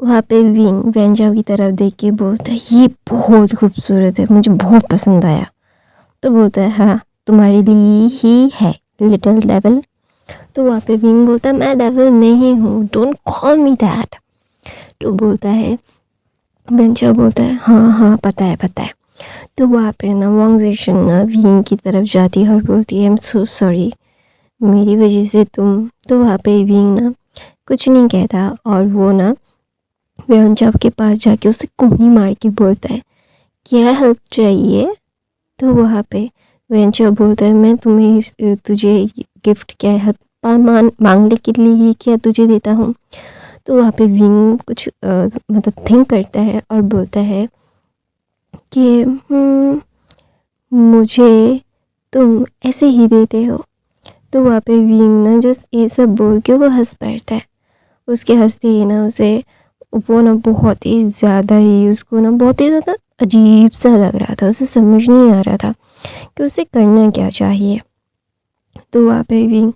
वहाँ पे विंग वेंजाओ की तरफ देख के बोलता है ये बहुत खूबसूरत है, मुझे बहुत पसंद आया। तो बोलता है हाँ तुम्हारे लिए ही है लिटिल डेविल। तो वहाँ पे विंग बोलता है मैं डेविल नहीं हूँ, डोंट कॉल मी दैट। तो बोलता है वेंजाओ बोलता है हाँ हाँ पता है पता है। तो वहाँ पे ना वांग ज़िशन ना विंग की तरफ जाती है और बोलती है आई एम सो सॉरी, मेरी वजह से तुम। तो वहाँ पे विंग ना कुछ नहीं कहता और वो ना वेंजाओ के पास जाके उसे कोहनी मार के बोलता है क्या हेल्प चाहिए। तो वहाँ पे वेंजाओ बोलता है मैं तुम्हें तुझे गिफ्ट क्या हेल्प मांगने के लिए ही क्या तुझे देता हूँ। तो वहाँ पे विंग कुछ मतलब थिंक करता है और बोलता है कि मुझे तुम ऐसे ही देते हो। तो वहाँ पे विंग ना जस्ट ये सब बोल के वो हंस पड़ता है। उसके हंसते ही ना उसे वो ना बहुत ही ज़्यादा ही उसको ना बहुत ही ज़्यादा अजीब सा लग रहा था, उसे समझ नहीं आ रहा था कि उसे करना क्या चाहिए। तो वहाँ पे विंग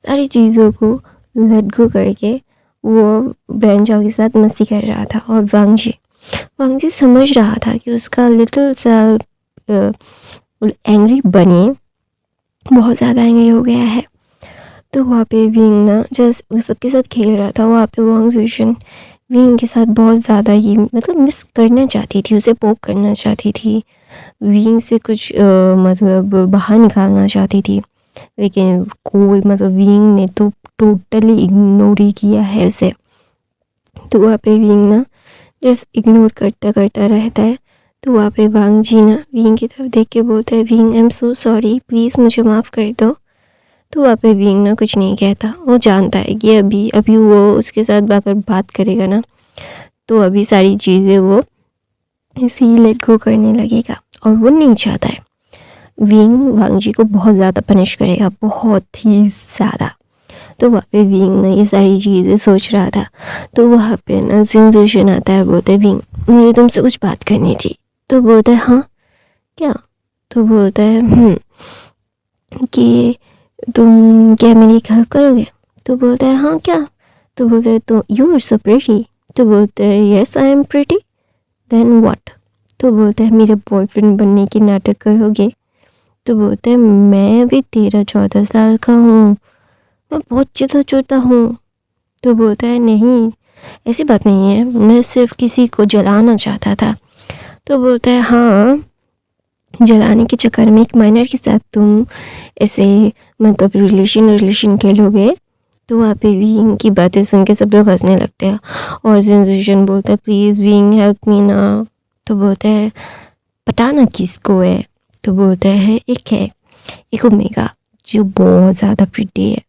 सारी चीज़ों को लेट गो करके वो वेंजाओ के साथ मस्ती कर रहा था। और वांग जी समझ रहा था कि उसका लिटिल सा एंग्री बनी बहुत ज़्यादा एंग्री हो गया है। तो वहाँ पे विंग ना जस्ट वो सबके साथ खेल रहा था। वहाँ पे वांग ज़िशन विंग के साथ बहुत ज़्यादा ही मतलब मिस करना चाहती थी, उसे पोक करना चाहती थी, विंग से कुछ मतलब बाहर निकालना चाहती थी, लेकिन कोई मतलब विंग ने तो टोटली इग्नोर ही किया है उसे। तो वहाँ पे विंग ना जस्ट इग्नोर करता करता रहता है। तो वहाँ पे वांग जी ना विंग की तरफ देख के बोलते हैं wing I am so sorry, please मुझे माफ़ कर दो। तो वहाँ पे विंग ना कुछ नहीं कहता, वो जानता है कि अभी अभी वो उसके साथ अगर बात करेगा ना तो अभी सारी चीज़ें वो ऐसे ही लेट गो करने लगेगा और वो नहीं चाहता है। विंग वांग जी को बहुत ज़्यादा पनिश करेगा, बहुत ही ज़्यादा। तो वहाँ पे विंग ना ये सारी चीज़ें सोच रहा था। तो वहाँ पे ना सिंजुशन आता है, बोलते है विंग मुझे तुमसे कुछ बात करनी थी। तो बोलता है हाँ क्या। तो बोलता है कि तुम क्या मेरी हेल्प करोगे। तो बोलता है हाँ क्या। तो बोलता है तो यू आर सो प्रिटी। तो बोलता है yes I am pretty, then what. तो बोलता है मेरे बॉयफ्रेंड बनने की नाटक करोगे। तो बोलता है मैं अभी 13-14 साल का हूँ, मैं बहुत ज़्यादा छोटा हूँ। तो बोलता है नहीं ऐसी बात नहीं है, मैं सिर्फ किसी को जलाना चाहता था। तो बोलता है हाँ जलाने के चक्कर में एक माइनर के साथ तुम ऐसे मतलब रिलेशन खेलोगे। तो वहाँ पे विंग की बातें सुन के सब लोग हंसने लगते हैं और जिन बोलता है प्लीज़ विंग हेल्प मी ना। तो बोलता है पता ना किसको है। तो बोलता है एक ओमेगा जो बहुत ज़्यादा प्रिटी है,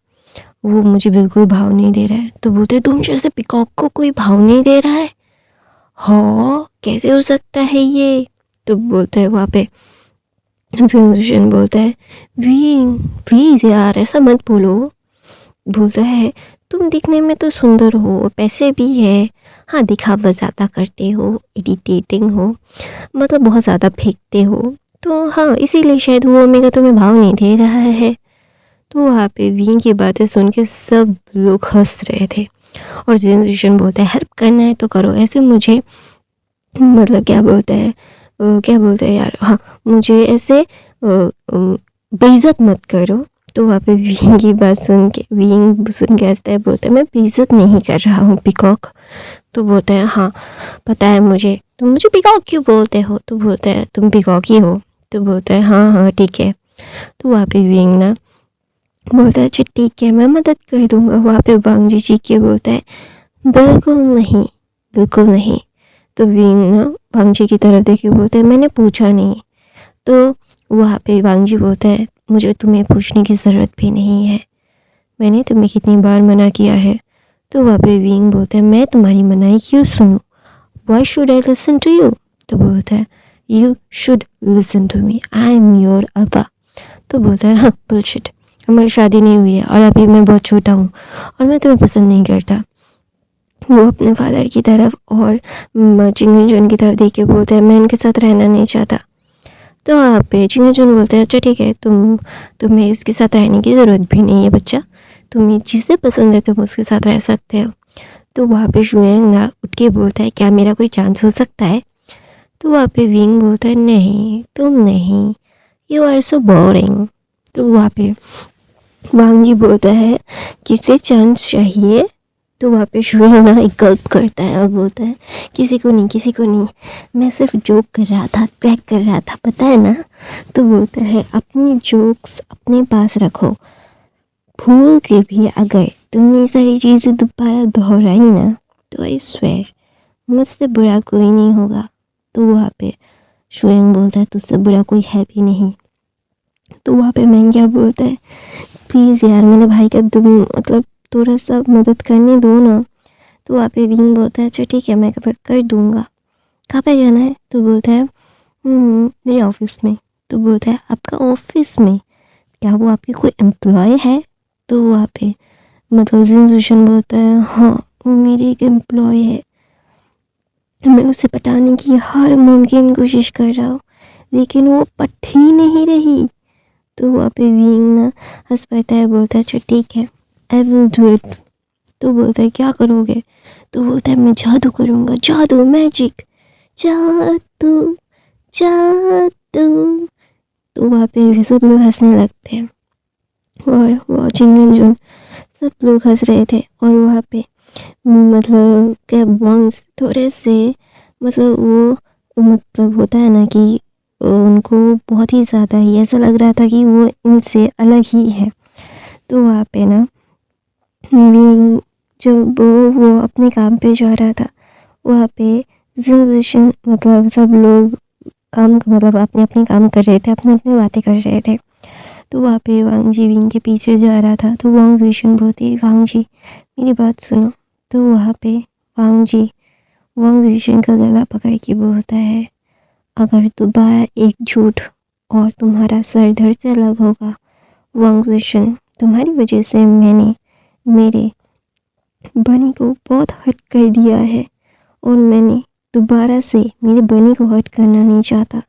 वो मुझे बिल्कुल भाव नहीं दे रहा है। तो बोलते हैं तुम जैसे पिकॉक को कोई भाव नहीं दे रहा है, हाँ कैसे हो सकता है ये। तो बोलते हैं वहाँ पे जिन बोलता है विंग प्लीज़ यार ऐसा मत बोलो। बोलता है तुम दिखने में तो सुंदर हो, पैसे भी है, हाँ दिखावा ज़्यादा करते हो, इरिटेटिंग हो, मतलब बहुत ज़्यादा फेंकते हो, तो हाँ इसीलिए शायद वो ओमेगा तुम्हें भाव नहीं दे रहा है। तो वहाँ पे विंग की बातें सुन के सब लोग हंस रहे थे और जिन बोलता है हेल्प करना है तो करो, ऐसे मुझे मतलब क्या बोलते हैं यार, हाँ मुझे ऐसे बेइज्जत मत करो। तो वहाँ पे विंग की बात सुन के हंसता है, बोलता है मैं बेइज्जत नहीं कर रहा हूँ पिकॉक। तो बोलता है हाँ पता है मुझे, तुम मुझे पिकॉक क्यों बोलते हो। तो बोलता है तुम पिकॉक ही हो। तो बोलता है हाँ हाँ ठीक है। तो वहाँ पे विंग ना बोलता है अच्छा ठीक है मैं मदद कर दूँगा। वहाँ पे वांग जी चीख के बोलता है बिल्कुल नहीं, बिल्कुल नहीं। तो विंग ना वांग जी की तरफ देखे बोलते हैं मैंने पूछा नहीं। तो वहाँ पे वांग जी बोलते हैं मुझे तुम्हें पूछने की ज़रूरत भी नहीं है, मैंने तुम्हें कितनी बार मना किया है। तो वहाँ पे विंग बोलते हैं मैं तुम्हारी मनाही क्यों सुनूं, why should I listen to you. तो बोलता है you should listen to me, I am your अब्बा। तो बोलता है हाँ बुलशिट, हमारी शादी नहीं हुई है और अभी मैं बहुत छोटा हूँ और मैं तुम्हें पसंद नहीं करता। वो अपने फादर की तरफ और चिंगन जुन की तरफ देख के बोलता है मैं इनके साथ रहना नहीं चाहता। तो वहाँ पे चिंगन जुन बोलते हैं अच्छा ठीक है तुम्हें उसके साथ रहने की ज़रूरत भी नहीं है बच्चा, तुम्हें जिसे पसंद है तुम उसके साथ रह सकते हो। तो वहाँ पे शुएंग ना उठ के बोलता है क्या मेरा कोई चांस हो सकता है। तो वहाँ पे विंग बोलता है नहीं तुम नहीं, यू आर सो बोरिंग। तो वहाँ पे वांग जी बोलता है किसे चांस चाहिए। तो वहाँ पे शुएंग ना एक गल्प करता है और बोलता है किसी को नहीं किसी को नहीं, मैं सिर्फ जोक कर रहा था, क्रैक कर रहा था, पता है ना। तो बोलता है अपनी जोक्स अपने पास रखो, भूल के भी अगर तुमने ये सारी चीज़ें दोबारा दोहराई ना तो आई स्वेर मुझसे बुरा कोई नहीं होगा। तो वहाँ पे शुएंग बोलता है तुझसे बुरा कोई है भी नहीं। तो वहाँ पे मैं क्या बोलता है प्लीज़ यार मेरे भाई का तुम मतलब थोड़ा सा मदद करने दो ना। तो वहाँ पे विंग बोलता है अच्छा ठीक है मैं कर दूँगा, कहाँ पे जाना है। तो बोलता है मेरे ऑफिस में। तो बोलता है आपका ऑफिस में, क्या वो आपकी कोई एम्प्लॉय है। तो वहाँ पे मतलब जिन जुशन बोलता है हाँ वो मेरी एक एम्प्लॉय है, मैं उसे पटाने की हर मुमकिन कोशिश कर रहा हूँ लेकिन वो पट ही नहीं रही। तो वहाँ पे विंग ना हंस पड़ता है, बोलता है अच्छा ठीक है आई विल डू इट। तो बोलता है क्या करोगे। तो बोलता है मैं जादू करूँगा, जादू मैजिक, जादू जादू। तो वहाँ पे सब लोग हंसने लगते हैं और वॉचिंग एंजॉय सब लोग हंस रहे थे। और वहाँ पे मतलब क्या बॉन्स थोड़े से मतलब वो मतलब होता है ना कि उनको बहुत ही ज़्यादा ही ऐसा लग रहा था कि वो इनसे अलग ही है। तो वहाँ पे ना जब वो अपने काम पे जा रहा था वहाँ पे जिन मतलब सब लोग काम मतलब अपने अपने काम कर रहे थे, अपने अपने बातें कर रहे थे। तो वहाँ पे वांग जी विंग के पीछे जा रहा था। तो वांग जिशन बोलती है वांग जी मेरी बात सुनो। तो वहाँ पे वांग जिशन का गला पकड़ के बोलता है अगर दोबारा एक झूठ और तुम्हारा सर धड़ से अलग होगा वांग जिशन, तुम्हारी वजह से मैंने मेरे बनी को बहुत हर्ट कर दिया है और मैंने दोबारा से मेरे बनी को हर्ट करना नहीं चाहता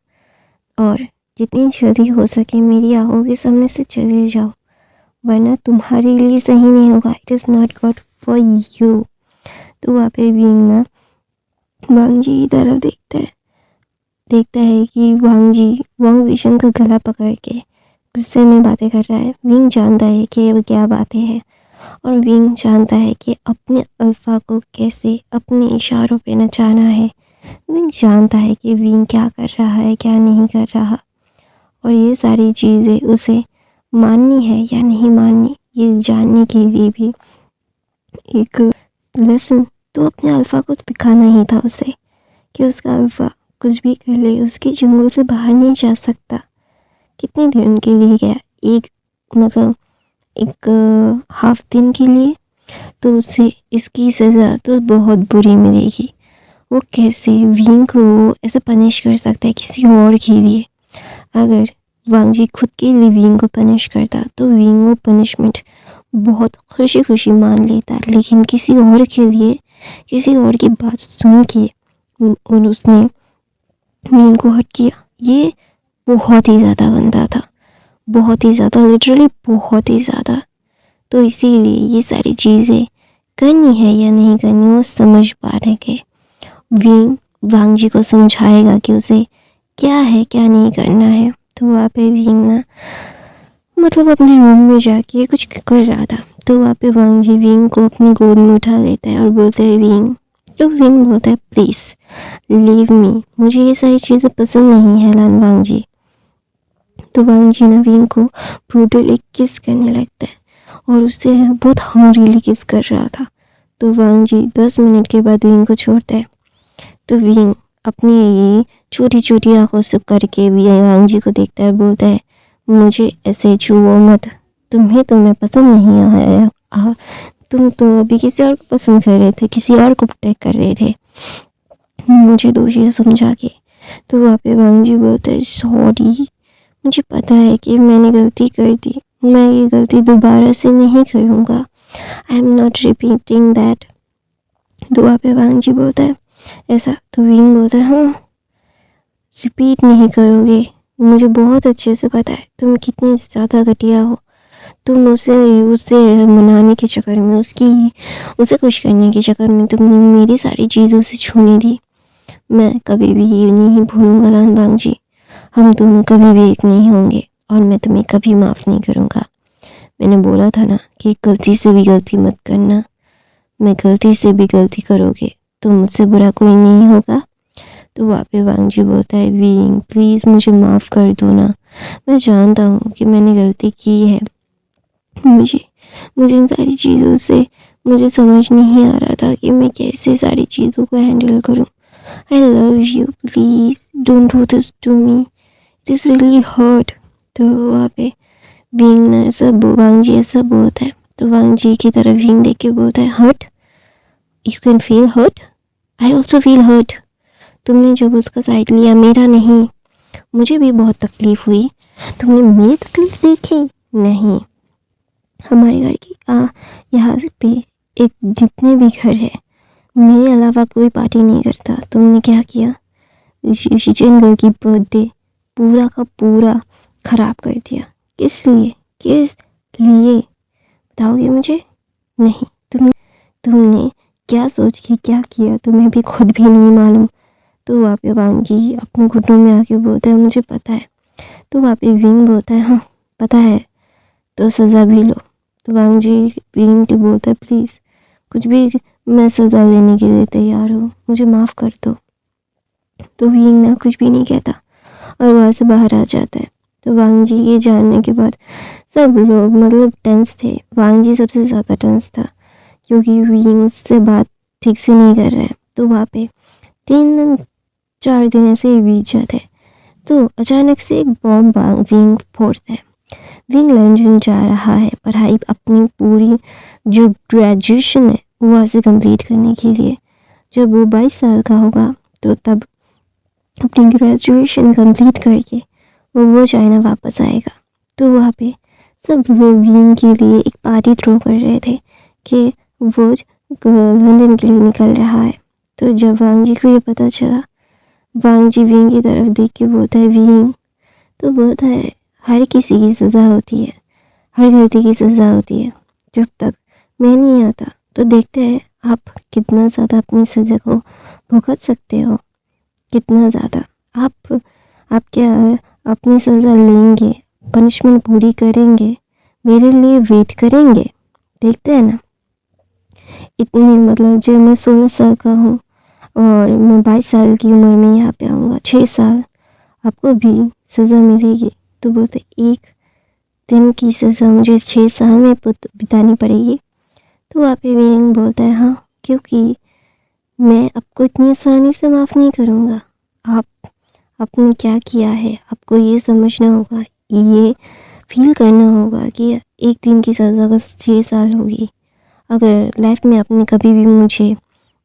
और जितनी जल्दी हो सके मेरी आंखों के सामने से चले जाओ वरना तुम्हारे लिए सही नहीं होगा, it is not good for you. तो वहाँ पे विंग ना वांग जी की तरफ देखता है कि वांग जिशन का गला पकड़ के गुस्से में बातें कर रहा है। विंग जानता है कि वो क्या बातें हैं और विंग जानता है कि अपने अल्फा को कैसे अपने इशारों पे नचाना है। विंग जानता है कि विंग क्या कर रहा है क्या नहीं कर रहा और ये सारी चीज़ें उसे माननी है या नहीं माननी ये जानने के लिए भी एक लेसन तो अपने अल्फा को दिखाना ही था उसे कि उसका अल्फा कुछ भी कर ले उसके जंगल से बाहर नहीं जा सकता। कितने दिन के लिए गया, एक मतलब एक हाफ दिन के लिए, तो उसे इसकी सज़ा तो बहुत बुरी मिलेगी। वो कैसे विंग को ऐसे पनिश कर सकता है किसी और के लिए। अगर वांग जी खुद के लिए विंग को पनिश करता तो विंग वो पनिशमेंट बहुत खुशी खुशी मान लेता, लेकिन किसी और के लिए किसी और की बात सुन के और उसने विंग को हट किया, ये बहुत ही ज़्यादा गंदा था, बहुत ही ज़्यादा, लिटरली बहुत ही ज़्यादा। तो इसीलिए ये सारी चीज़ें करनी है या नहीं करनी वो समझ पा रहे के विंग वांग जी को समझाएगा कि उसे क्या है क्या नहीं करना है। तो वहाँ पे विंग ना मतलब अपने रूम में जाके कुछ कर रहा था। तो वहाँ पे वांग जी विंग को अपनी गोद में उठा लेता है और बोलते हैं विंग। तो विंग बोलता है प्लीज़ लीव मी, मुझे ये सारी चीज़ें पसंद नहीं है लान वांग जी। तो वांग जी ना विंग को ब्रूटली किस करने लगता है और उससे बहुत हंग्रीली किस कर रहा था। तो वांग जी 10 मिनट के बाद विंग को छोड़ता है। तो विंग अपनी छोटी छोटी आंखों से करके वांग जी को देखता है, बोलता है मुझे ऐसे छुओ मत, तुम्हें पसंद नहीं आया, तुम तो अभी किसी और को पसंद कर रहे थे, किसी और को प्रोटेक्ट कर रहे थे मुझे दोषी समझा के। तो वहाँ पे वांग जी बोलते हैं सॉरी, मुझे पता है कि मैंने गलती कर दी, मैं ये गलती दोबारा से नहीं करूँगा, आई एम नॉट रिपीटिंग दैट। तो वहाँ पे वांग जी बोलता है ऐसा। तो विंग बोलता है हाँ रिपीट नहीं करोगे, मुझे बहुत अच्छे से पता है तुम कितनी ज़्यादा घटिया हो, तुम उसे मनाने के चक्कर में, उसे खुश करने के चक्कर में तुमने मेरी सारी चीज़ों से छूने दी। मैं कभी भी ये नहीं भूलूंगा लानबांग जी, हम दोनों कभी भी एक नहीं होंगे और मैं तुम्हें कभी माफ़ नहीं करूँगा। मैंने बोला था ना कि गलती से भी गलती मत करना, मैं गलती से भी गलती करोगे तो मुझसे बुरा कोई नहीं होगा। तो वहाँ पे वांग जी बोलता है, विंग प्लीज़ मुझे माफ़ कर दो ना, मैं जानता हूँ कि मैंने गलती की है। मुझे इन सारी चीज़ों से मुझे समझ नहीं आ रहा था कि मैं कैसे सारी चीज़ों को हैंडल करूँ। I love you, please don't do this to me, it is really hurt. तो वहाँ पे विंग ने वांग जी ऐसा बोलता है, तो वांग जी की तरफ विंग देख के बोलता है, hurt, you can feel hurt, I also feel hurt. तुमने जब उसका साइड लिया, मेरा नहीं, मुझे भी बहुत तकलीफ़ हुई। तुमने मेरी तकलीफ़ देखी नहीं। हमारे घर की यहाँ पे एक जितने भी घर है, मेरे अलावा कोई पार्टी नहीं करता। तुमने क्या किया, जंगल की बर्थडे पूरा का पूरा ख़राब कर दिया। किस लिए बताओगे मुझे? नहीं, तुमने क्या सोच के क्या किया, तुम्हें भी खुद भी नहीं मालूम। तो वहाँ पे वांग जी अपने घुटनों में आके बोलते हैं, मुझे पता है। तो वहाँ पे विंग बोलता है, हाँ पता है तो सज़ा भी लो। तो वांग जी विंग को बोलता है, प्लीज़ कुछ भी, मैं सज़ा लेने के लिए तैयार हूँ, मुझे माफ़ कर दो। तो विंग ना कुछ भी नहीं कहता और वहाँ से बाहर आ जाता है। तो वांग जी ये जानने के बाद सब लोग मतलब टेंस थे। वांग जी सबसे ज़्यादा टेंस था क्योंकि विंग उससे बात ठीक से नहीं कर रहा है। तो वहाँ पे 3-4 दिन ऐसे ही बीत जाते। तो अचानक से एक बॉम्ब विंग फोड़ता है। विंग लंदन जा रहा है पढ़ाई अपनी पूरी जो ग्रेजुएशन है वहाँ से कंप्लीट करने के लिए। जब वो 22 साल का होगा तो तब अपनी ग्रेजुएशन कंप्लीट करके वो चाइना वापस आएगा। तो वहाँ पे सब लोग विंग के लिए एक पार्टी थ्रो कर रहे थे कि वो लंदन के लिए निकल रहा है। तो जब वांग जी को ये पता चला, वांग जी विंग की तरफ देख के बोलता है, विंग, तो बोलता है, हर किसी की सज़ा होती है, हर गलती की सज़ा होती है। जब तक मैं नहीं आता तो देखते हैं आप कितना ज़्यादा अपनी सज़ा को भुगत सकते हो, कितना ज़्यादा आप क्या अपनी सज़ा लेंगे, पनिशमेंट पूरी करेंगे, मेरे लिए वेट करेंगे, देखते हैं ना। इतनी मतलब जब मैं 16 साल का हूँ और मैं 22 साल की उम्र में यहाँ पे आऊँगा, 6 साल आपको भी सज़ा मिलेगी। तो बोलते एक दिन की सज़ा मुझे 6 साल में बितानी पड़ेगी। तो वहाँ पे विंग बोलता है, हाँ क्योंकि मैं आपको इतनी आसानी से माफ़ नहीं करूँगा। आपने क्या किया है आपको ये समझना होगा, ये फील करना होगा कि एक दिन की सज़ा का 6 साल होगी। अगर लाइफ में आपने कभी भी मुझे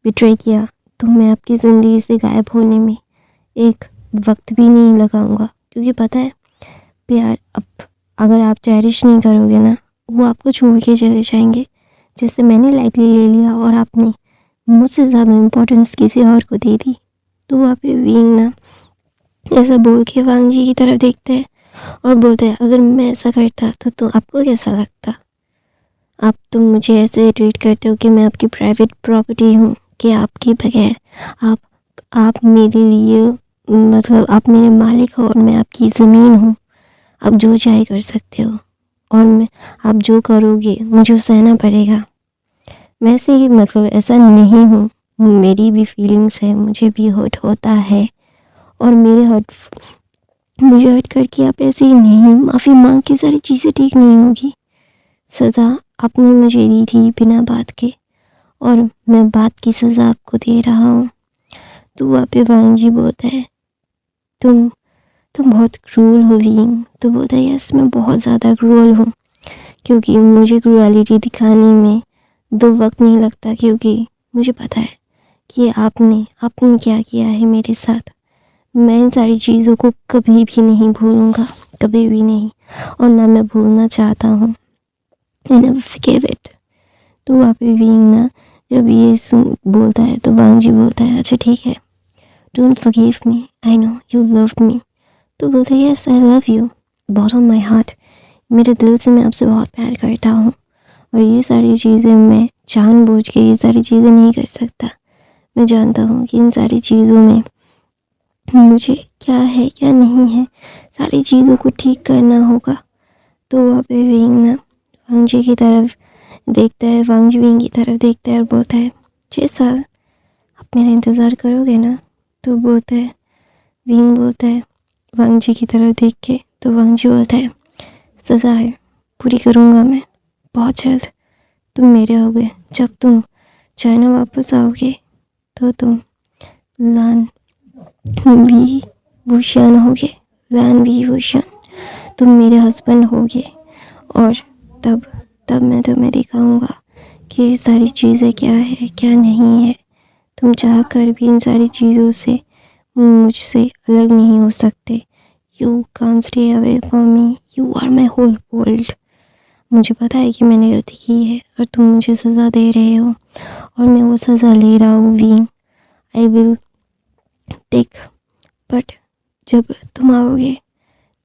बिट्रे किया तो मैं आपकी ज़िंदगी से गायब होने में एक वक्त भी नहीं लगाऊंगा, क्योंकि पता है प्यार अब अगर आप चेरिश नहीं करोगे ना, वो आपको छोड़ के चले जाएंगे। जैसे मैंने लाइटली ले लिया और आपने मुझसे ज़्यादा इम्पोर्टेंस किसी और को दे दी। तो वहाँ पे विंग ना ऐसा बोल के वांग जी की तरफ देखते हैं और बोलते हैं, अगर मैं ऐसा करता तो आपको कैसा लगता? आप तो मुझे ऐसे ट्रीट करते हो कि मैं आपकी प्राइवेट प्रॉपर्टी हूँ, कि आपके बगैर आप मेरे लिए मतलब आप मेरे मालिक हो और मैं आपकी ज़मीन हूँ। आप जो चाहे कर सकते हो और आप जो करोगे मुझे सहना पड़ेगा। वैसे ही मतलब ऐसा नहीं हूँ, मेरी भी फीलिंग्स है, मुझे भी हर्ट होता है और मुझे हर्ट करके आप ऐसे ही नहीं माफ़ी मांग के सारी चीज़ें ठीक नहीं होगी। सज़ा आपने मुझे दी थी बिना बात के और मैं बात की सज़ा आपको दे रहा हूँ। तो वहाँ पे वांग जी बोलता है, तुम बहुत क्रूअल हो विंग। तो बोलता है, यस मैं बहुत ज़्यादा क्रूअल हूँ, क्योंकि मुझे क्रूअलिटी दिखाने में 2 वक्त नहीं लगता, क्योंकि मुझे पता है कि आपने क्या किया है मेरे साथ। मैं इन सारी चीज़ों को कभी भी नहीं भूलूँगा, कभी भी नहीं, और ना मैं भूलना चाहता हूँ। आई नेवर फॉरगिव इट। तो वहाँ पे विंग ना जब ये बोलता है तो वांग जी बोलता है, अच्छा ठीक है, don't forgive me, I know you love me. तो बोलते हैं, yes I love you bottom my heart, मेरे दिल से मैं आपसे बहुत प्यार करता हूँ और ये सारी चीज़ें मैं जानबूझ के ये सारी चीज़ें नहीं कर सकता। मैं जानता हूँ कि इन सारी चीज़ों में मुझे क्या है क्या नहीं है, सारी चीज़ों को ठीक करना होगा। तो वहाँ पे विंग ना वांग जी की तरफ देखता है, वांग जी विंग की तरफ देखता है और बोलता है 6 साल आप मेरा इंतज़ार करोगे ना? तो बोलता है, विंग बोलता है वांग जी की तरफ देख के, तो वांग जी बोलता है सज़ा है, पूरी करूँगा मैं बहुत जल्द। तुम मेरे होगे, जब तुम चाइना वापस आओगे तो तुम लान वी वुशियान होगे, लान वी वुशियान, तुम मेरे हस्बैंड होगे। और तब तब मैं तुम्हें दिखाऊंगा कि ये सारी चीज़ें क्या है क्या नहीं है। तुम चाह कर भी इन सारी चीज़ों से मुझसे अलग नहीं हो सकते। You can't stay away from me, you are my whole world. मुझे पता है कि मैंने गलती की है और तुम मुझे सज़ा दे रहे हो और मैं वो सज़ा ले रहा हूँ Wing, I will take. But जब तुम आओगे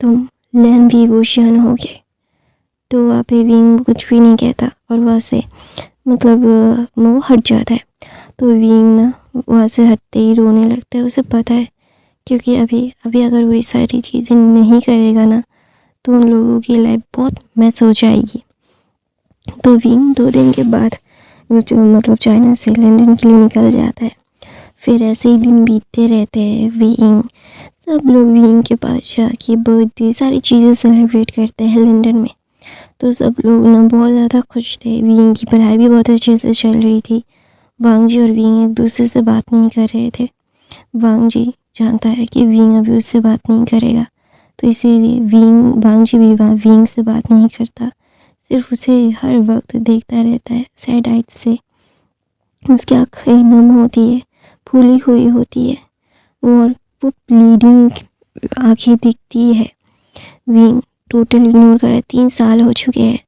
तुम लैन भी वोशियन होगे। तो वहाँ पे विंग कुछ भी नहीं कहता और वहाँ से मतलब वो हट जाता है। तो विंग ना वहाँ से हटते ही रोने लगता है। उसे पता है क्योंकि अभी अभी अगर वो ये सारी चीज़ें नहीं करेगा ना तो उन लोगों की लाइफ बहुत मैस हो जाएगी। तो विंग 2 दिन के बाद जो मतलब चाइना से लंदन के लिए निकल जाता है। फिर ऐसे ही दिन बीतते रहते हैं। विंग सब लोग विंग के पास जाके बर्थडे सारी चीज़ें सेलिब्रेट करते हैं लंदन में। तो सब लोग ना बहुत ज़्यादा खुश थे। विंग की पढ़ाई भी बहुत अच्छे से चल रही थी। वांग जी और विंग एक दूसरे से बात नहीं कर रहे थे। वांग जी जानता है कि विंग अभी उससे बात नहीं करेगा, तो इसीलिए वांग जी भी विंग से बात नहीं करता, सिर्फ उसे हर वक्त देखता रहता है सैड आइज से। उसकी आँखें नम होती है, फूली हुई होती है और वो ब्लीडिंग आँखें दिखती है। विंग टोटल इग्नोर कर 3 साल हो चुके हैं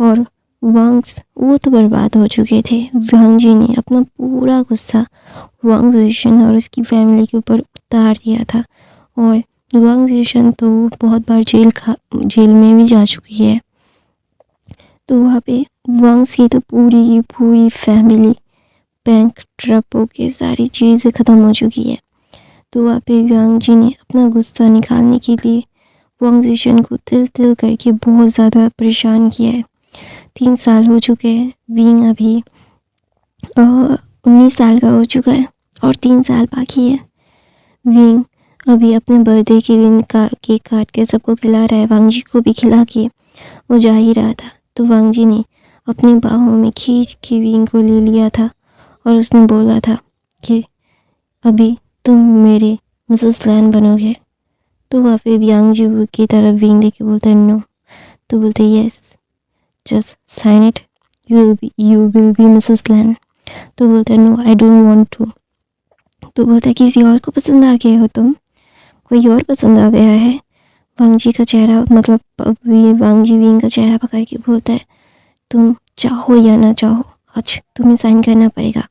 और वांग्स वो तो बर्बाद हो चुके थे। वांग जी ने अपना पूरा गुस्सा वांग ज़िशन और उसकी फैमिली के ऊपर उतार दिया था और वांग ज़िशन तो बहुत बार जेल में भी जा चुकी है। तो वहाँ पे वांग्स की तो पूरी की पूरी फैमिली बैंक ट्रप होके सारी चीज़ें ख़त्म हो चुकी है। तो वहाँ पे वांग जी ने अपना गुस्सा निकालने के लिए वांग ज़िशन को तिल करके बहुत ज़्यादा परेशान किया है। 3 साल हो चुके हैं। विंग अभी 19 साल का हो चुका है और 3 साल बाकी है। विंग अभी अपने बर्थडे के दिन का केक काट के सबको खिला रहा है। वांग जी को भी खिला के वो जा ही रहा था तो वांग जी ने अपनी बाहों में खींच के विंग को ले लिया था और उसने बोला था कि अभी तुम मेरे मिसेस लैन बनोगे। तो वहाँ पे वांग जी की तरफ विंग देख के बोलता है नो। तो बोलते yes, just sign it, you will be Mrs Lan. तो बोलता है no I don't want to. तो बोलता है किसी और को पसंद आ गए हो तुम, कोई और पसंद आ गया है। वांग जी का चेहरा मतलब वांग जी विंग का चेहरा पकड़ के बोलता है तुम चाहो या ना चाहो आज तुम्हें साइन करना पड़ेगा।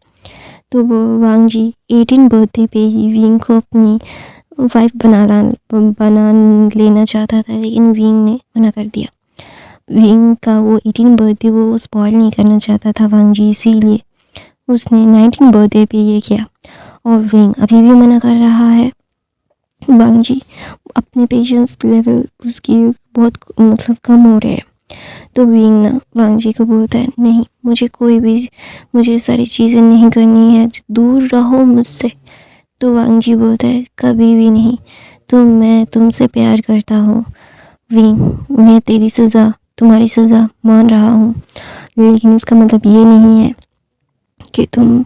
तो वो वांग जी 18 बर्थडे पे ही विंग को अपनी वाइफ बना लेना चाहता था, लेकिन विंग ने मना कर दिया। विंग का वो 18 बर्थडे वो स्पॉइल नहीं करना चाहता था वांग जी, इसीलिए उसने 19 बर्थडे पे ये किया और विंग अभी भी मना कर रहा है। वांग जी अपने पेशेंस लेवल उसकी बहुत मतलब कम हो रहे हैं। तो विंग ना वांग जी को बोलता है नहीं, मुझे सारी चीज़ें नहीं करनी है, दूर रहो मुझसे। तो वांग जी बोलता है कभी भी नहीं, मैं तुमसे प्यार करता हूँ विंग, मैं तेरी सज़ा तुम्हारी सज़ा मान रहा हूँ, लेकिन इसका मतलब ये नहीं है कि तुम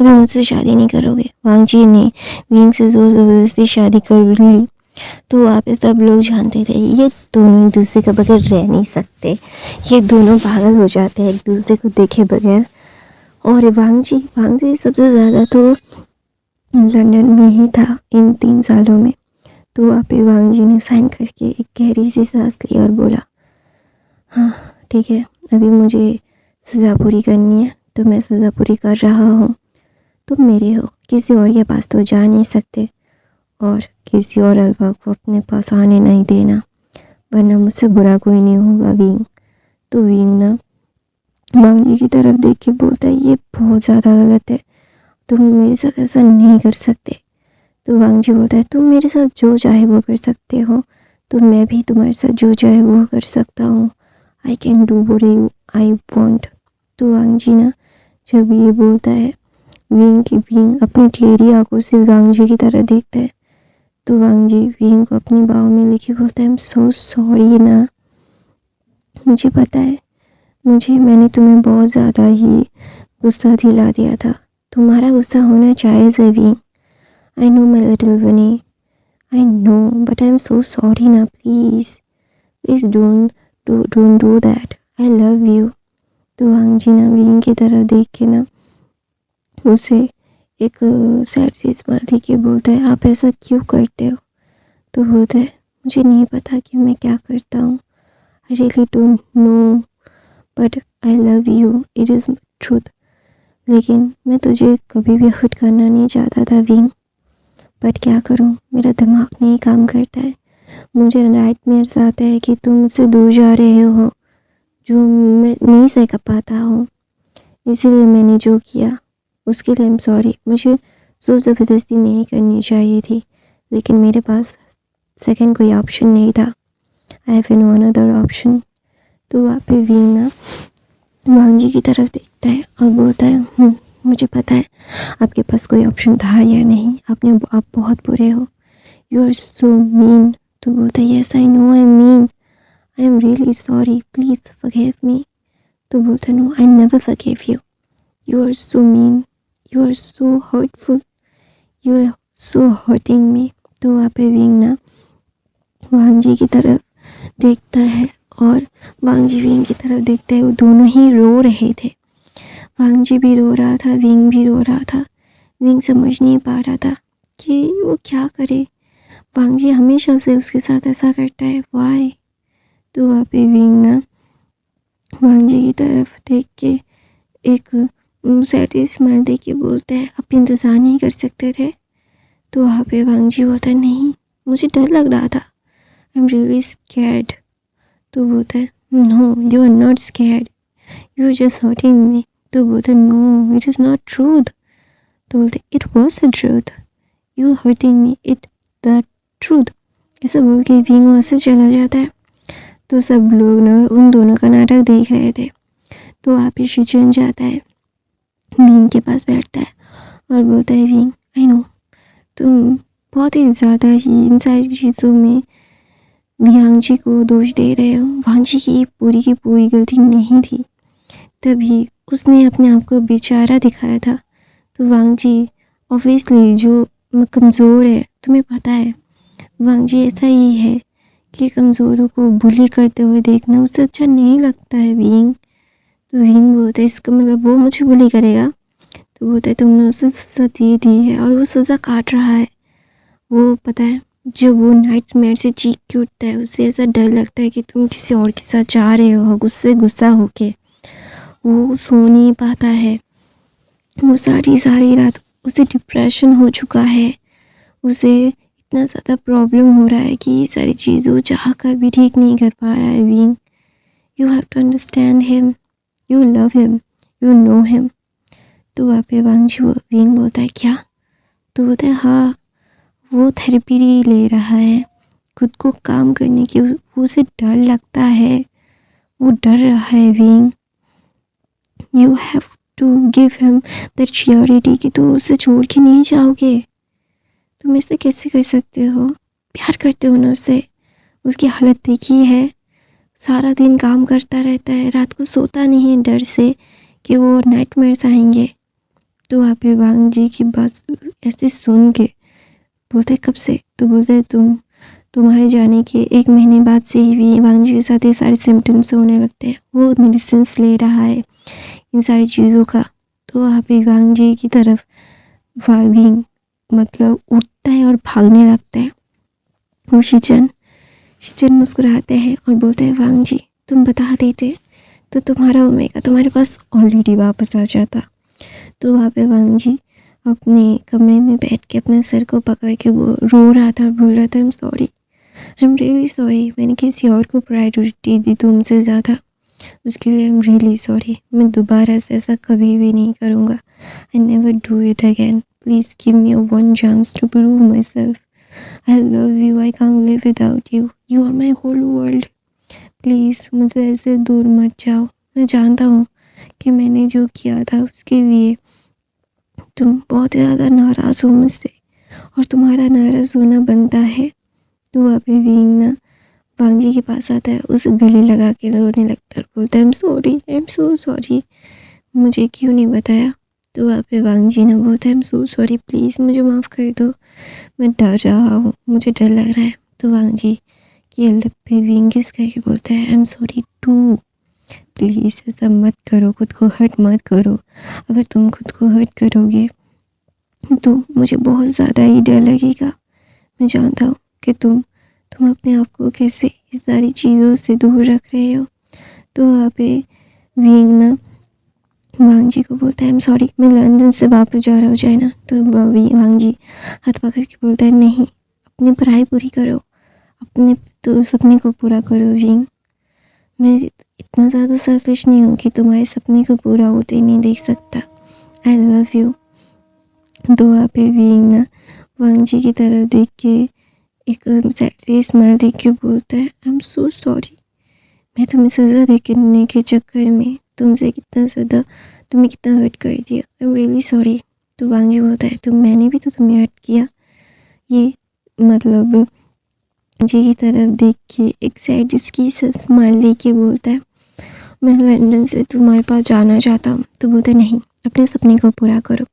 अभी मुझसे शादी नहीं करोगे। वांग जी ने विंग से ज़ोर ज़बरदस्ती शादी कर ली। तो वहाँ पे सब लोग जानते थे ये दोनों एक दूसरे के बगैर रह नहीं सकते, ये दोनों पागल हो जाते हैं एक दूसरे को देखे बगैर। और वांग जी सबसे ज़्यादा तो लंदन में ही था इन 3 सालों में। तो वहाँ पे वांग जी ने साइन करके एक गहरी सी सांस ली और बोला हाँ ठीक है, अभी मुझे सज़ा पूरी करनी है तो मैं सज़ा पूरी कर रहा हूँ। तुम मेरे हो, किसी और के पास तो जा नहीं सकते और किसी और अल्फा को अपने पास आने नहीं देना। वरना मुझसे बुरा कोई नहीं होगा विंग। तो विंग ना वांग जी की तरफ देख के बोलता है ये बहुत ज़्यादा गलत है, तुम मेरे साथ ऐसा नहीं कर सकते। तो वांग जी बोलता है तुम मेरे साथ जो चाहे वो कर सकते हो, तो मैं भी तुम्हारे साथ जो चाहे वो कर सकता हूँ। I can do what I want. तो वांग जी ना जब ये बोलता है विंग अपनी टेढ़ी आंखों से वांग जी की तरफ देखता है। तो वांग जी विंग को अपनी बाहों में लेके बोलता है आई एम सो सॉरी ना, मुझे पता है मैंने तुम्हें बहुत ज़्यादा ही गुस्सा दिला दिया था। तुम्हारा गुस्सा होना जायज़ है Wing, I know my little bunny, I know, but I am so sorry ना, please don't do that, I love you. तो वांग जी ना विंग की तरफ देख के ना उसे एक सैड सी स्माइल दे के बोलता है आप ऐसा क्यों करते हो। तो बोलता है मुझे नहीं पता कि मैं क्या करता हूँ, I really don't know, but I love you, it is truth. लेकिन मैं तुझे कभी भी हर्ट करना नहीं चाहता था विंग, बट क्या करूँ मेरा दिमाग नहीं काम करता है। मुझे नाइटमेयर्स आता है कि तुम मुझसे दूर जा रहे हो, जो मैं नहीं सह पाता हूँ, इसीलिए मैंने जो किया उसके लिए आई एम सॉरी। मुझे जोर ज़बरदस्ती नहीं करनी चाहिए थी, लेकिन मेरे पास सेकंड कोई ऑप्शन नहीं था, I have no another option. तो वहाँ पे विंग ना वांग जी की तरफ देखता है और बोलता है मुझे पता है आपके पास कोई ऑप्शन था या नहीं, आप बहुत बुरे हो, यू आर सो मीन। तो बोलता है yes I know I mean, I am really sorry, please forgive me. तो बोलता है no I never forgive you, you are so mean, you are so hurtful, you are so hurting me. तो वहाँ पे wing ना वांग जी की तरफ देखता है और वांग जी विंग की तरफ देखता है, वो दोनों ही रो रहे थे। वांग जी भी रो रहा था, विंग भी रो रहा था। विंग समझ नहीं पा रहा था कि वो क्या करे, वांग जी हमेशा से उसके साथ ऐसा करता है, वाई। तो वहाँ पे विंग ना वांग जी की तरफ देख के एक सैड स्माइल दे के बोलता है आप इंतज़ार नहीं कर सकते थे। तो वहाँ पे वांग जी बोलता है नहीं मुझे डर लग रहा था, आई एम रियली स्कैर्ड। तो बोलता है no you are not scared, you are just hurting me. तो बोलता है no it is not truth. तो बोलते it was the truth, you hurting me, it the truth. ऐसा बोल के विंग वहाँ से चला जाता है। तो सब लोग ना उन दोनों का नाटक देख रहे थे। तो वहाँ पे शिचुएन जाता है, विंग के पास बैठता है और बोलता है विंग आई नो तुम बहुत ही ज़्यादा ही इन सारी चीज़ों में वांग जी को दोष दे रहे हो, वांग जी की पूरी गलती नहीं थी, तभी उसने अपने आप को बेचारा दिखाया था। तो वांग जी ऑब्वियसली जो कमज़ोर है, तुम्हें पता है वांग जी ऐसा ही है कि कमज़ोरों को बुली करते हुए देखना उससे अच्छा नहीं लगता है विंग। तो विंग बोलता है इसका मतलब वो मुझे बुली करेगा। तो बोलता है तुमने उसे सज़ा दे दी है और वो सज़ा काट रहा है। वो पता है जब वो नाइटमेयर से चीख के उठता है उसे ऐसा डर लगता है कि तुम किसी और के साथ जा रहे हो, गुस्सा होके वो सो नहीं पाता है। वो सारी रात उसे डिप्रेशन हो चुका है, उसे इतना ज़्यादा प्रॉब्लम हो रहा है कि ये सारी चीज़ें वो चाह कर भी ठीक नहीं कर पा रहा है। Wing you have to understand him, you love him, you know him. तो वहाँ पे विंग बोलता है क्या। तो बोलता है हाँ वो थेरेपी ले रहा है खुद को काम करने की, उसे डर लगता है, वो डर रहा है Wing. You have to give him that surety कि तो उसे छोड़ के नहीं जाओगे। तुम ऐसे कैसे कर सकते हो, प्यार करते हो ना उससे, उसकी हालत देखी है, सारा दिन काम करता रहता है, रात को सोता नहीं है डर से कि वो नाइटमेयर्स आएंगे। तो वहाँ पे वांग जी की बात ऐसे सुन के बोलते कब से। तो बोलते है तुम्हारे जाने के 1 महीने बाद से ही वांग जी के साथ ये सारे सिम्टम्स होने लगते हैं, वो मेडिसिन ले रहा है इन सारी चीज़ों का। तो वहाँ पे वांग जी की तरफ विंग मतलब उठता है और भागने लगता है। और शिचन मुस्कुराते हैं और बोलते हैं वांग जी तुम बता देते तो तुम्हारा ओमेगा तुम्हारे पास ऑलरेडी वापस आ जाता। तो वहाँ पे वांग जी अपने कमरे में बैठ के अपने सर को पकड़ के वो रो रहा था और बोल रहा था आई am sorry, I am really sorry, मैंने किसी और को प्रायोरिटी दी तुमसे ज़्यादा, उसके लिए आई एम रियली सॉरी। मैं दोबारा से ऐसा कभी भी नहीं करूँगा। I never do it again. Please give me one chance to prove myself. I love you, I can't live without you, you are my whole world. Please मुझे ऐसे दूर मत जाओ। मैं जानता हूँ कि मैंने जो किया था उसके लिए तुम बहुत ज़्यादा नाराज़ हो मुझसे, और तुम्हारा नाराज़ होना बनता है। तो अभी विंग ना वांग के पास आता है, उसे गले लगा के रोने लगता है और बोलता है I am sorry, I am so sorry, मुझे क्यों नहीं बताया। तो वहाँ पे वांग जी ना बोलता है I am so sorry, please मुझे माफ़ कर दो, मैं डर रहा हूँ, मुझे डर लग रहा है। तो वांग जी की लब पे विंग किस करके बोलता है I am sorry too, please ऐसा मत करो, खुद को हर्ट मत करो। अगर तुम खुद को हर्ट करोगे तो मुझे बहुत ज़्यादा ही डर लगेगा। मैं जानता हूँ कि तुम अपने आप को कैसे इस सारी चीज़ों से दूर रख रहे हो। तो वहाँ पे विंग ना वांग जी को बोलता है आई एम सॉरी, मैं लंदन से वापस जा रहा हूँ चाइना। तो वांग जी हाथ पकड़ के बोलता है नहीं, अपनी पढ़ाई पूरी करो, अपने तो सपने को पूरा करो विंग। मैं इतना ज़्यादा सेल्फिश नहीं हूँ कि तुम्हारे सपने को पूरा होते ही नहीं देख सकता। आई लव यू। तो वहाँ पे विंग ना वांग जी की तरफ देख के एक सैड स्माइल देख के बोलता है आई एम सो सॉरी, मैं तुम्हें सज़ा देने के चक्कर में तुम्हें कितना हर्ट कर दिया। आई एम रियली सॉरी। तो वांग जी बोलता है तो मैंने भी तो तुम्हें हर्ट किया। ये मतलब जी की तरफ देख के एक सैड इसकी स्माइल दे के बोलता है मैं लंदन से तुम्हारे पास जाना चाहता हूँ। तो बोलता है नहीं, अपने सपने को पूरा करो,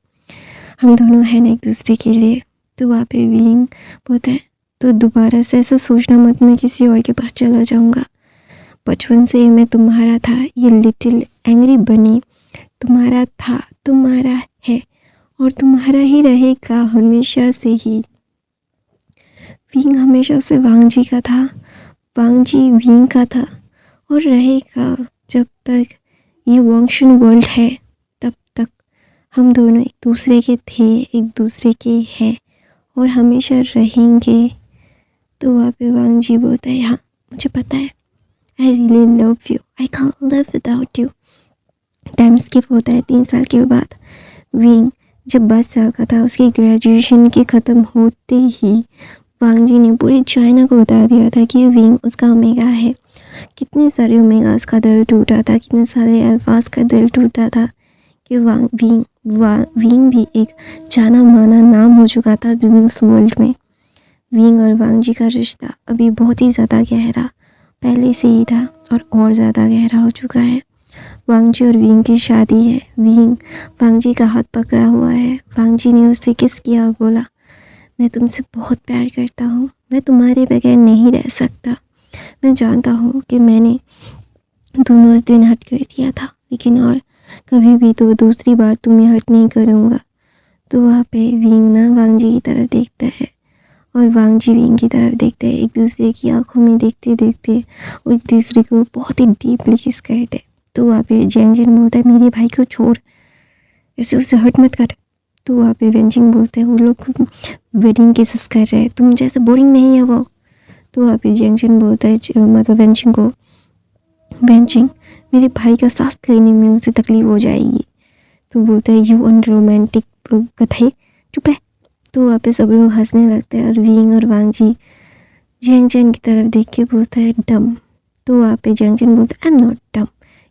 हम दोनों हैं ना एक दूसरे के लिए। तो वहाँ पे विंग बोलता है तो दोबारा से ऐसा सोचना मत मैं किसी और के पास चला जाऊँगा। बचपन से मैं तुम्हारा था, ये लिटिल एंग्री बनी तुम्हारा था, तुम्हारा है और तुम्हारा ही रहेगा हमेशा से ही। विंग हमेशा से वांग जी का था, वांग जी विंग का था और रहेगा जब तक ये वंशन वर्ल्ड है, तब तक हम दोनों एक दूसरे के थे, एक दूसरे के हैं और हमेशा रहेंगे। तो वहाँ पे वांग जी बोलता है हाँ मुझे पता है, I really love you, I can't live without you. Time skip होता है 3 साल के बाद। विंग जब 22 साल का था, उसकी ग्रेजुएशन के ख़त्म होते ही वांग जी ने पूरी चाइना को बता दिया था कि विंग उसका ओमेगा है। कितने सारे ओमेगास का दिल टूटा था, कितने सारे अल्फाज का दिल टूटा था कि विंग भी एक जाना माना नाम हो चुका था बिजनेस वर्ल्ड में। विंग और वांग जी का रिश्ता अभी बहुत ही ज़्यादा गहरा पहले से ही था और ज़्यादा गहरा हो चुका है। वांग जी और विंग की शादी है। विंग वांग जी का हाथ पकड़ा हुआ है। वांग जी ने उससे किस किया और बोला मैं तुमसे बहुत प्यार करता हूँ, मैं तुम्हारे बगैर नहीं रह सकता। मैं जानता हूँ कि मैंने तुम्हें उस दिन हर्ट कर दिया था, लेकिन और कभी भी तो दूसरी बार तुम्हें हर्ट नहीं करूँगा। तो वहाँ पे विंग ना वांग जी की तरफ देखता है और वांग जी विंग की तरफ देखते हैं। एक दूसरे की आंखों में देखते देखते वो एक दूसरे को बहुत ही डीपली किस करते। तो वहाँ पे जेंजिन बोलता है मेरे भाई को छोड़, ऐसे उसे हर्ट मत कर। तो वहाँ पे वेंजिंग बोलते हैं वो लोग वेडिंग केसेस कर रहे हैं, तुम जैसे बोरिंग नहीं है वो। तो वहाँ पे जेंजिन बोलता है मतलब वेंजिंग को, वेंजिंग मेरे भाई का सांस लेने में उसे तकलीफ हो जाएगी। तो बोलता है यू अनरोमांटिक कथे, चुप है। तो वहाँ पे सब लोग हंसने लगते हैं और विंग और वांग जी जेंगजेन की तरफ देख के बोलता है डम। तो वहाँ पे जेंगजेन बोलता है I am not dumb,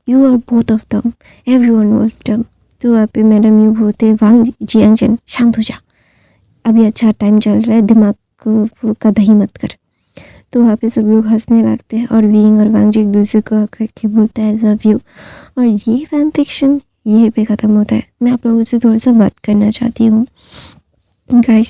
you are both of dumb, everyone was dumb. तो वहाँ पे मैडम यू बोलते हैं वांग जेंगजेन शांत हो जा, अभी अच्छा टाइम चल रहा है, दिमाग का दही मत कर। तो वहाँ पे सब लोग हंसने लगते हैं और विंग और वांग जी एक दूसरे को करके बोलता है लव यू। और ये फैन फिक्शन यहीं पे ख़त्म होता है। मैं आप लोगों से थोड़ा सा बात करना चाहती हूँ गाइस।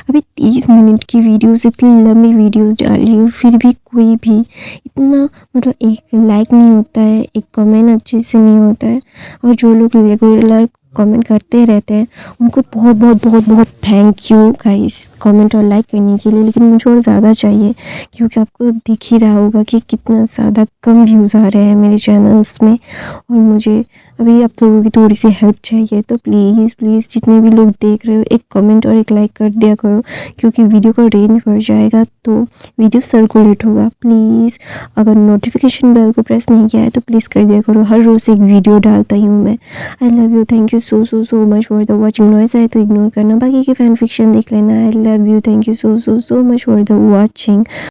अभी 30 मिनट की वीडियोस, इतनी लंबी वीडियोस डाल रही हूँ, फिर भी कोई भी इतना मतलब एक लाइक नहीं होता है, एक कमेंट अच्छे से नहीं होता है। और जो लोग रेगुलर कमेंट करते रहते हैं उनको बहुत बहुत बहुत बहुत थैंक यू गाइस कमेंट और लाइक करने के लिए। लेकिन मुझे और ज़्यादा चाहिए, क्योंकि आपको दिख ही रहा होगा कि कितना ज़्यादा कम व्यूज़ आ रहे हैं मेरे चैनल्स में और मुझे अभी आप लोगों की थोड़ी सी हेल्प चाहिए, तो प्लीज़ प्लीज़ जितने भी लोग देख रहे हो एक कमेंट और एक लाइक कर दिया करो, क्योंकि वीडियो का रेंज बढ़ जाएगा तो वीडियो सर्कुलेट होगा। प्लीज़ अगर नोटिफिकेशन बेल को प्रेस नहीं किया है तो प्लीज़ कर दिया करो, हर रोज़ एक वीडियो डालता ही हूँ मैं। आई love you, thank you so so so much for the watching. Noise आए तो इग्नोर करना, बाकी के फैन फिक्शन देख लेना। आई love you, thank you so so so much for the watching.